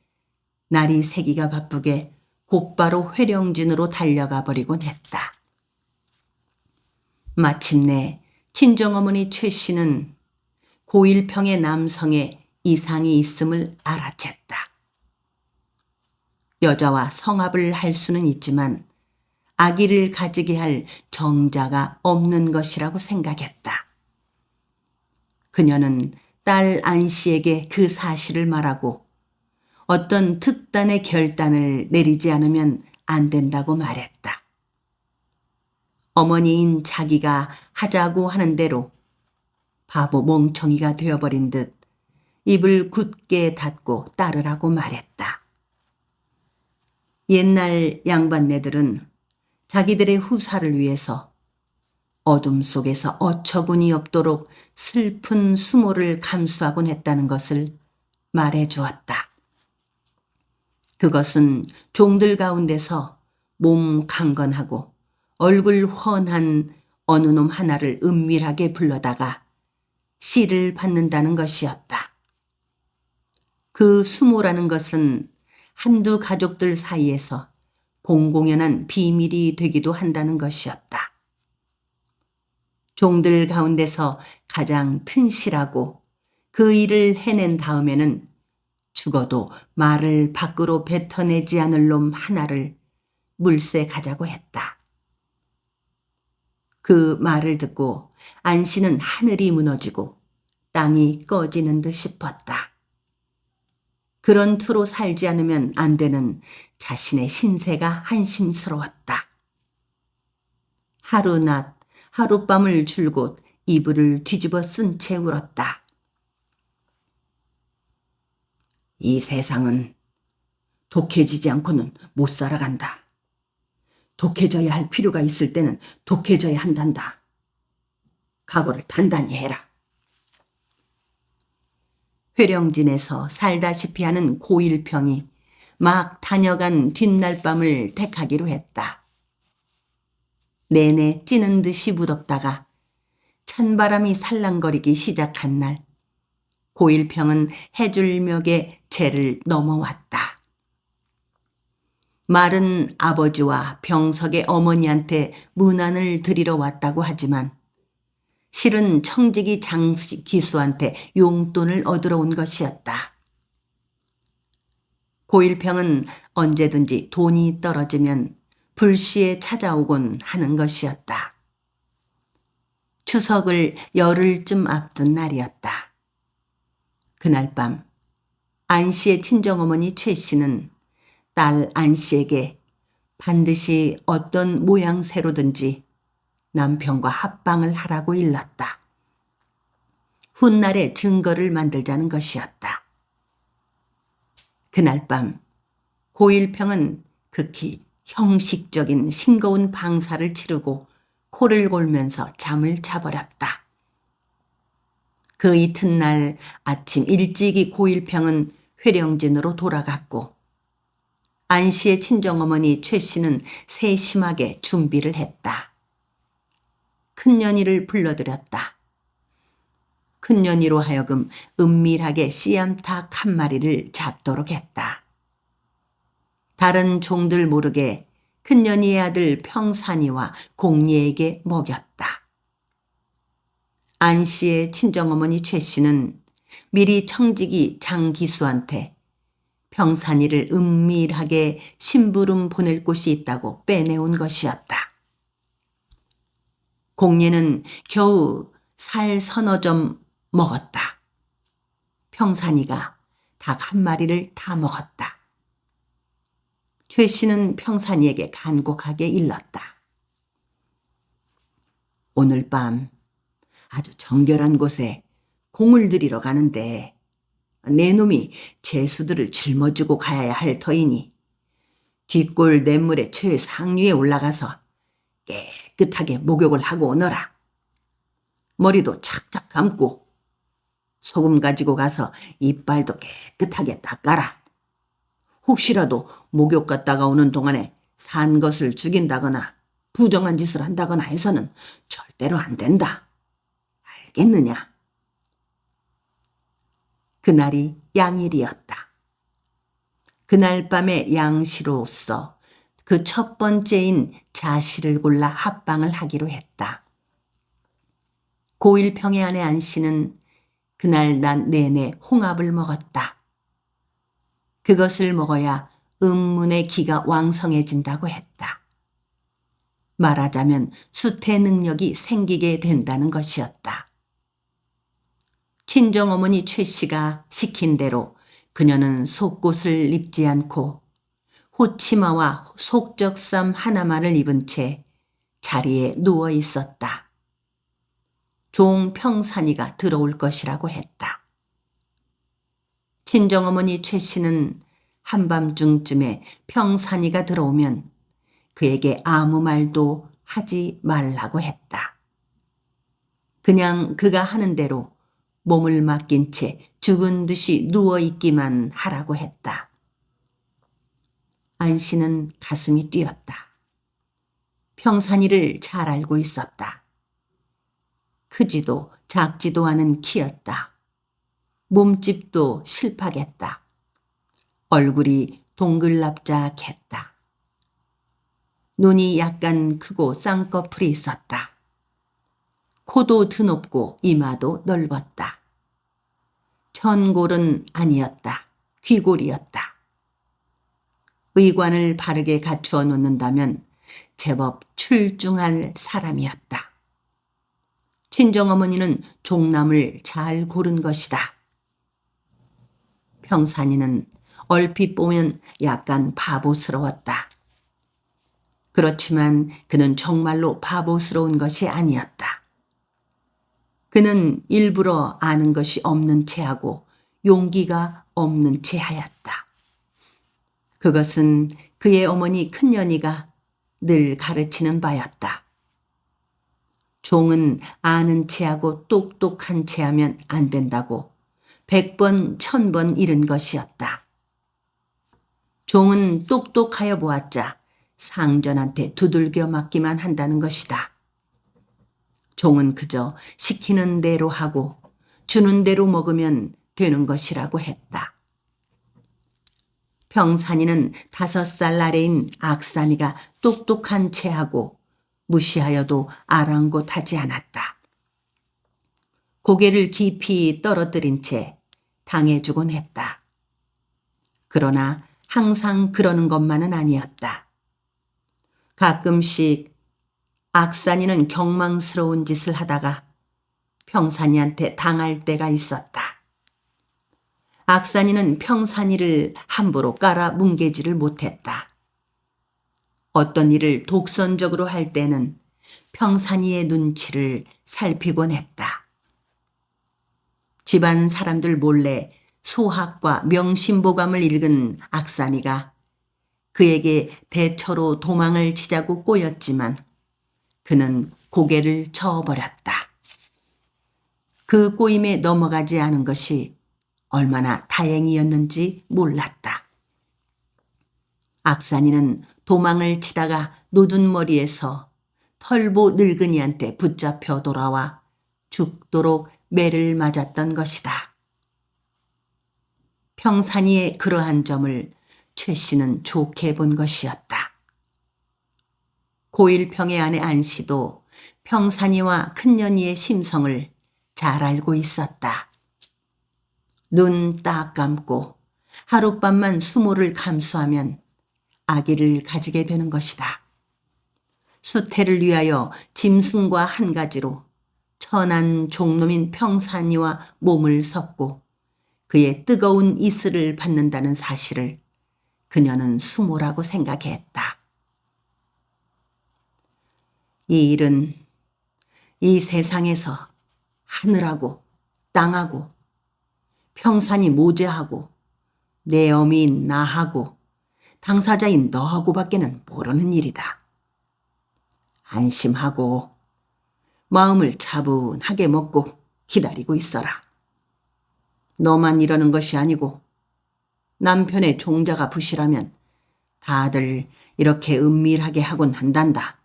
날이 새기가 바쁘게 곧바로 회령진으로 달려가 버리곤 했다. 마침내 친정어머니 최 씨는 고일평의 남성에 이상이 있음을 알아챘다. 여자와 성합을 할 수는 있지만 아기를 가지게 할 정자가 없는 것이라고 생각했다. 그녀는 딸 안씨에게 그 사실을 말하고 어떤 특단의 결단을 내리지 않으면 안 된다고 말했다. 어머니인 자기가 하자고 하는 대로 바보 멍청이가 되어버린 듯 입을 굳게 닫고 따르라고 말했다. 옛날 양반네들은 자기들의 후사를 위해서 어둠 속에서 어처구니 없도록 슬픈 수모를 감수하곤 했다는 것을 말해 주었다. 그것은 종들 가운데서 몸 강건하고 얼굴 훤한 어느 놈 하나를 은밀하게 불러다가 씨를 받는다는 것이었다. 그 수모라는 것은 한두 가족들 사이에서 공공연한 비밀이 되기도 한다는 것이었다. 종들 가운데서 가장 튼실하고 그 일을 해낸 다음에는 죽어도 말을 밖으로 뱉어내지 않을 놈 하나를 물세 가자고 했다. 그 말을 듣고 안씨는 하늘이 무너지고 땅이 꺼지는 듯 싶었다. 그런 투로 살지 않으면 안 되는 자신의 신세가 한심스러웠다. 하루낮 하룻밤을 줄곧 이불을 뒤집어 쓴 채 울었다. 이 세상은 독해지지 않고는 못 살아간다. 독해져야 할 필요가 있을 때는 독해져야 한단다. 각오를 단단히 해라. 회령진에서 살다시피 하는 고일평이 막 다녀간 뒷날밤을 택하기로 했다. 내내 찌는 듯이 무덥다가 찬바람이 살랑거리기 시작한 날 고일평은 해줄녘에 재를 넘어왔다. 말은 아버지와 병석의 어머니한테 문안을 드리러 왔다고 하지만 실은 청지기 장기수한테 용돈을 얻으러 온 것이었다. 고일평은 언제든지 돈이 떨어지면 불시에 찾아오곤 하는 것이었다. 추석을 열흘쯤 앞둔 날이었다. 그날 밤 안씨의 친정어머니 최 씨는 딸 안씨에게 반드시 어떤 모양새로든지 남편과 합방을 하라고 일렀다. 훗날의 증거를 만들자는 것이었다. 그날 밤 고일평은 극히 형식적인 싱거운 방사를 치르고 코를 골면서 잠을 자버렸다. 그 이튿날 아침 일찍이 고일평은 회령진으로 돌아갔고 안씨의 친정어머니 최 씨는 세심하게 준비를 했다. 큰년이를 불러들였다. 큰년이로 하여금 은밀하게 씨암탉 한 마리를 잡도록 했다. 다른 종들 모르게 큰년이의 아들 평산이와 공리에게 먹였다. 안씨의 친정어머니 최 씨는 미리 청지기 장기수한테 평산이를 은밀하게 심부름 보낼 곳이 있다고 빼내온 것이었다. 공예는 겨우 살 서너 점 먹었다. 평산이가 닭 한 마리를 다 먹었다. 최 씨는 평산이에게 간곡하게 일렀다. 오늘 밤 아주 정결한 곳에 공을 들이러 가는데 내 놈이 제수들을 짊어지고 가야 할 터이니 뒷골 냇물의 최상류에 올라가서 깨끗하게 목욕을 하고 오너라. 머리도 착착 감고 소금 가지고 가서 이빨도 깨끗하게 닦아라. 혹시라도 목욕 갔다가 오는 동안에 산 것을 죽인다거나 부정한 짓을 한다거나 해서는 절대로 안 된다. 알겠느냐? 그날이 양일이었다. 그날 밤에 양씨로서 그 첫 번째인 자씨를 골라 합방을 하기로 했다. 고일평의 아내 안씨는 그날 낮 내내 홍합을 먹었다. 그것을 먹어야 음문의 기가 왕성해진다고 했다. 말하자면 수태 능력이 생기게 된다는 것이었다. 친정어머니 최 씨가 시킨 대로 그녀는 속옷을 입지 않고 호치마와 속적삼 하나만을 입은 채 자리에 누워 있었다. 종 평산이가 들어올 것이라고 했다. 친정어머니 최 씨는 한밤중쯤에 평산이가 들어오면 그에게 아무 말도 하지 말라고 했다. 그냥 그가 하는 대로 몸을 맡긴 채 죽은 듯이 누워있기만 하라고 했다. 안씨는 가슴이 뛰었다. 평산이를 잘 알고 있었다. 크지도 작지도 않은 키였다. 몸집도 실팍했다. 얼굴이 동글납작했다. 눈이 약간 크고 쌍꺼풀이 있었다. 코도 드높고 이마도 넓었다. 천골은 아니었다. 귀골이었다. 의관을 바르게 갖추어 놓는다면 제법 출중할 사람이었다. 친정어머니는 종남을 잘 고른 것이다. 평산이는 얼핏 보면 약간 바보스러웠다. 그렇지만 그는 정말로 바보스러운 것이 아니었다. 그는 일부러 아는 것이 없는 체하고 용기가 없는 체하였다. 그것은 그의 어머니 큰년이가 늘 가르치는 바였다. 종은 아는 체하고 똑똑한 체하면 안 된다고 100번 1000번 이른 것이었다. 종은 똑똑하여 보았자 상전한테 두들겨 맞기만 한다는 것이다. 종은 그저 시키는 대로 하고 주는 대로 먹으면 되는 것이라고 했다. 평산이는 5살 아래인 악산이가 똑똑한 체하고 무시하여도 아랑곳하지 않았다. 고개를 깊이 떨어뜨린 채 당해주곤 했다. 그러나 항상 그러는 것만은 아니었다. 가끔씩 악산이는 경망스러운 짓을 하다가 평산이한테 당할 때가 있었다. 악산이는 평산이를 함부로 깔아 뭉개지를 못했다. 어떤 일을 독선적으로 할 때는 평산이의 눈치를 살피곤 했다. 집안 사람들 몰래 소학과 명심보감을 읽은 악산이가 그에게 대처로 도망을 치자고 꼬였지만 그는 고개를 저어버렸다. 그 꼬임에 넘어가지 않은 것이 얼마나 다행이었는지 몰랐다. 악산이는 도망을 치다가 노든 머리에서 털보 늙은이한테 붙잡혀 돌아와 죽도록 매를 맞았던 것이다. 평산이의 그러한 점을 최 씨는 좋게 본 것이었다. 고일평의 아내 안씨도 평산이와 큰년이의 심성을 잘 알고 있었다. 눈 딱 감고 하룻밤만 수모를 감수하면 아기를 가지게 되는 것이다. 수태를 위하여 짐승과 한 가지로 천한 종놈인 평산이와 몸을 섞고 그의 뜨거운 이슬을 받는다는 사실을 그녀는 수모라고 생각했다. 이 일은 이 세상에서 하늘하고 땅하고 평산이 모재하고 내 어미인 나하고 당사자인 너하고밖에는 모르는 일이다. 안심하고 마음을 차분하게 먹고 기다리고 있어라. 너만 이러는 것이 아니고 남편의 종자가 부실하면 다들 이렇게 은밀하게 하곤 한단다.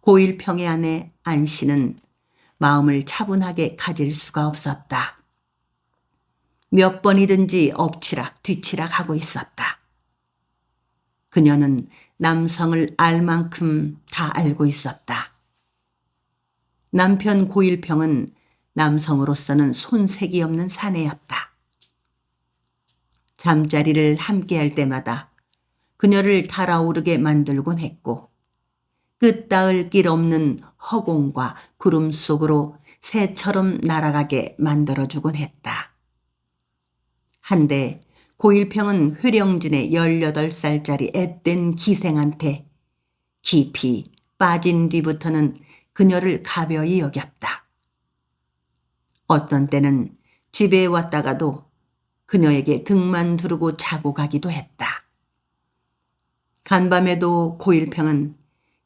고일평의 아내 안씨는 마음을 차분하게 가질 수가 없었다. 몇 번이든지 엎치락 뒤치락 하고 있었다. 그녀는 남성을 알 만큼 다 알고 있었다. 남편 고일평은 남성으로서는 손색이 없는 사내였다. 잠자리를 함께할 때마다 그녀를 달아오르게 만들곤 했고 끝닿을 길 없는 허공과 구름 속으로 새처럼 날아가게 만들어주곤 했다. 한데 고일평은 회령진의 18살짜리 앳된 기생한테 깊이 빠진 뒤부터는 그녀를 가벼이 여겼다. 어떤 때는 집에 왔다가도 그녀에게 등만 두르고 자고 가기도 했다. 간밤에도 고일평은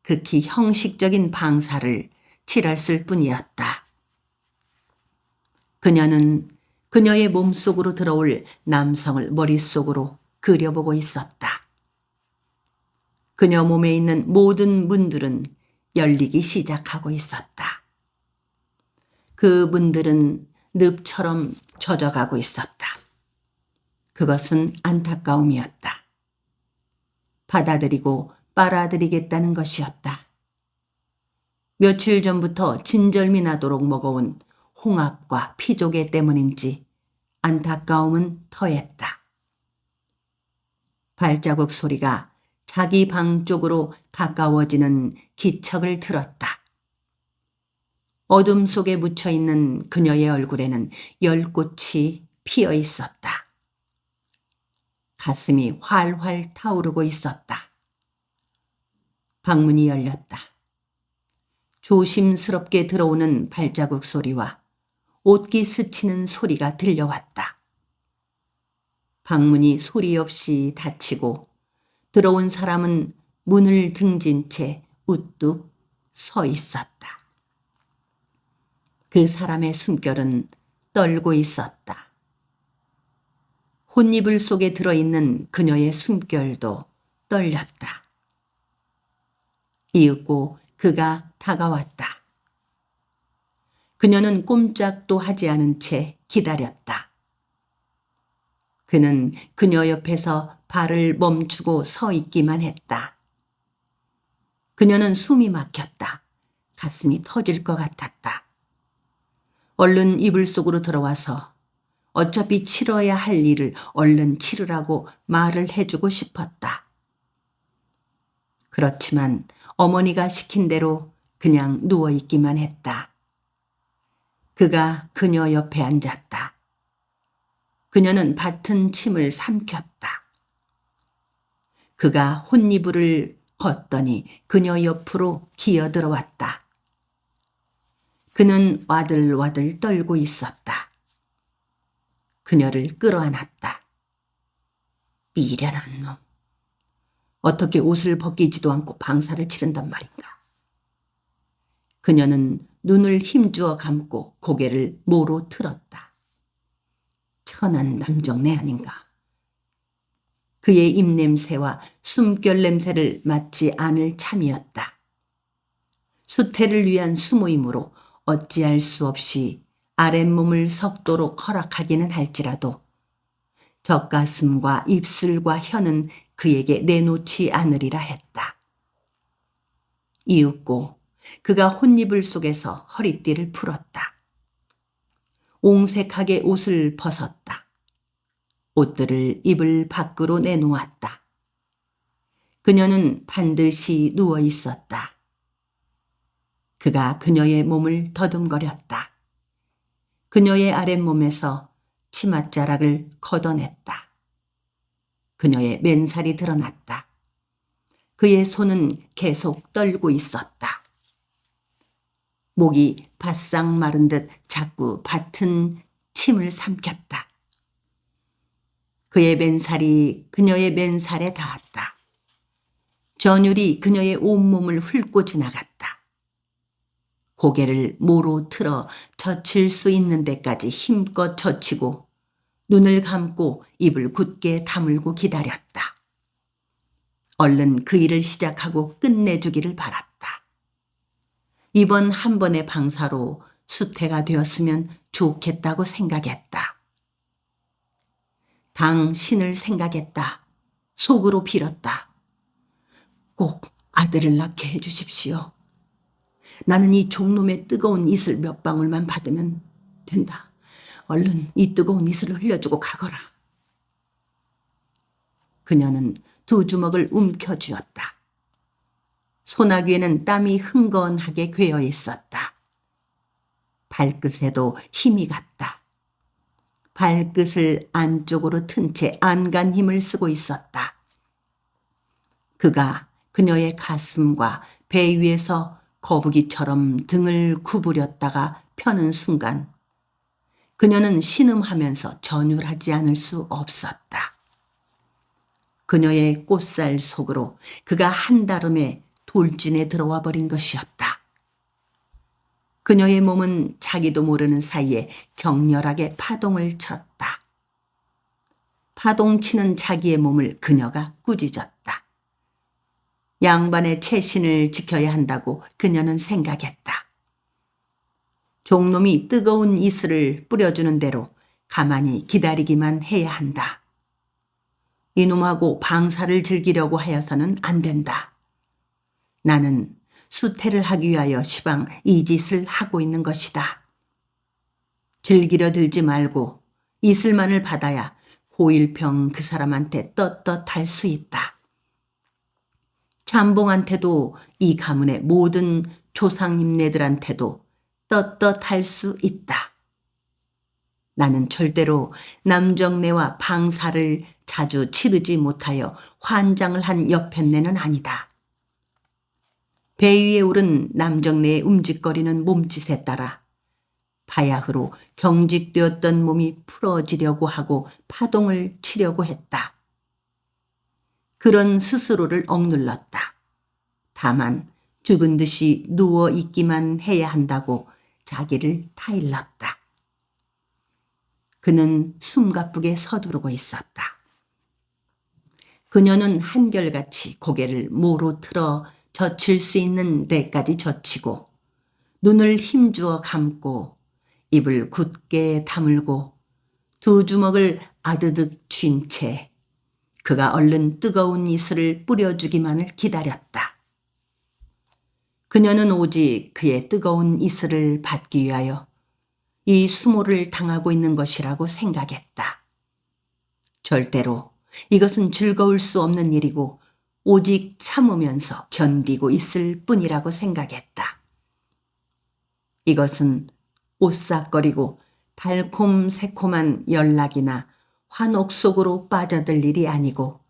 극히 형식적인 방사를 칠했을 뿐이었다. 그녀는 그녀의 몸속으로 들어올 남성을 머릿속으로 그려보고 있었다. 그녀 몸에 있는 모든 문들은 열리기 시작하고 있었다. 그 문들은 늪처럼 젖어가고 있었다. 그것은 안타까움이었다. 받아들이고 빨아들이겠다는 것이었다. 며칠 전부터 진절미 나도록 먹어온 홍합과 피조개 때문인지 안타까움은 더했다. 발자국 소리가 자기 방 쪽으로 가까워지는 기척을 들었다. 어둠 속에 묻혀있는 그녀의 얼굴에는 열꽃이 피어 있었다. 가슴이 활활 타오르고 있었다. 방문이 열렸다. 조심스럽게 들어오는 발자국 소리와 옷기 스치는 소리가 들려왔다. 방문이 소리 없이 닫히고 들어온 사람은 문을 등진 채 우뚝 서 있었다. 그 사람의 숨결은 떨고 있었다. 혼이불 속에 들어있는 그녀의 숨결도 떨렸다. 이윽고 그가 다가왔다. 그녀는 꼼짝도 하지 않은 채 기다렸다. 그는 그녀 옆에서 발을 멈추고 서 있기만 했다. 그녀는 숨이 막혔다. 가슴이 터질 것 같았다. 얼른 이불 속으로 들어와서 어차피 치러야 할 일을 얼른 치르라고 말을 해주고 싶었다. 그렇지만 어머니가 시킨 대로 그냥 누워있기만 했다. 그가 그녀 옆에 앉았다. 그녀는 밭은 침을 삼켰다. 그가 혼이불을 걷더니 그녀 옆으로 기어들어왔다. 그는 와들와들 떨고 있었다. 그녀를 끌어안았다. 미련한 놈. 어떻게 옷을 벗기지도 않고 방사를 치른단 말인가. 그녀는 눈을 힘주어 감고 고개를 모로 틀었다. 천한 남정네 아닌가. 그의 입냄새와 숨결 냄새를 맡지 않을 참이었다. 수태를 위한 수모이므로 어찌할 수 없이 아랫몸을 섞도록 허락하기는 할지라도 젖가슴과 입술과 혀는 그에게 내놓지 않으리라 했다. 이윽고 그가 혼이불 속에서 허리띠를 풀었다. 옹색하게 옷을 벗었다. 옷들을 이불 밖으로 내놓았다. 그녀는 반드시 누워 있었다. 그가 그녀의 몸을 더듬거렸다. 그녀의 아랫몸에서 치맛자락을 걷어냈다. 그녀의 맨살이 드러났다. 그의 손은 계속 떨고 있었다. 목이 바싹 마른 듯 자꾸 밭은 침을 삼켰다. 그의 맨살이 그녀의 맨살에 닿았다. 전율이 그녀의 온몸을 훑고 지나갔다. 고개를 모로 틀어 젖힐 수 있는 데까지 힘껏 젖히고 눈을 감고 입을 굳게 다물고 기다렸다. 얼른 그 일을 시작하고 끝내주기를 바랐다. 이번 한 번의 방사로 수태가 되었으면 좋겠다고 생각했다. 당신을 생각했다. 속으로 빌었다. 꼭 아들을 낳게 해주십시오. 나는 이 종놈의 뜨거운 이슬 몇 방울만 받으면 된다. 얼른 이 뜨거운 이슬을 흘려주고 가거라. 그녀는 두 주먹을 움켜쥐었다. 소나귀에는 땀이 흥건하게 괴어 있었다. 발끝에도 힘이 갔다. 발끝을 안쪽으로 튼 채 안간 힘을 쓰고 있었다. 그가 그녀의 가슴과 배 위에서 거북이처럼 등을 구부렸다가 펴는 순간 그녀는 신음하면서 전율하지 않을 수 없었다. 그녀의 꽃살 속으로 그가 한달음에 돌진에 들어와 버린 것이었다. 그녀의 몸은 자기도 모르는 사이에 격렬하게 파동을 쳤다. 파동치는 자기의 몸을 그녀가 꾸짖었다. 양반의 체신을 지켜야 한다고 그녀는 생각했다. 종놈이 뜨거운 이슬을 뿌려주는 대로 가만히 기다리기만 해야 한다. 이놈하고 방사를 즐기려고 하여서는 안 된다. 나는 수태를 하기 위하여 시방 이 짓을 하고 있는 것이다. 즐기려 들지 말고 이슬만을 받아야 고일평 그 사람한테 떳떳할 수 있다. 잠봉한테도 이 가문의 모든 조상님네들한테도 떳떳할 수 있다. 나는 절대로 남정네와 방사를 자주 치르지 못하여 환장을 한 여편네는 아니다. 배 위에 오른 남정네의 움직거리는 몸짓에 따라 바야흐로 경직되었던 몸이 풀어지려고 하고 파동을 치려고 했다. 그런 스스로를 억눌렀다. 다만 죽은 듯이 누워 있기만 해야 한다고 자기를 타일렀다. 그는 숨가쁘게 서두르고 있었다. 그녀는 한결같이 고개를 모로 틀어 젖힐 수 있는 데까지 젖히고 눈을 힘주어 감고 입을 굳게 다물고 두 주먹을 아드득 쥔 채 그가 얼른 뜨거운 이슬을 뿌려주기만을 기다렸다. 그녀는 오직 그의 뜨거운 이슬을 받기 위하여 이 수모를 당하고 있는 것이라고 생각했다. 절대로 이것은 즐거울 수 없는 일이고 오직 참으면서 견디고 있을 뿐이라고 생각했다. 이것은 오싹거리고 달콤새콤한 연락이나 환옥 속으로 빠져들 일이 아니고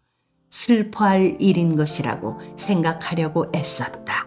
슬퍼할 일인 것이라고 생각하려고 애썼다.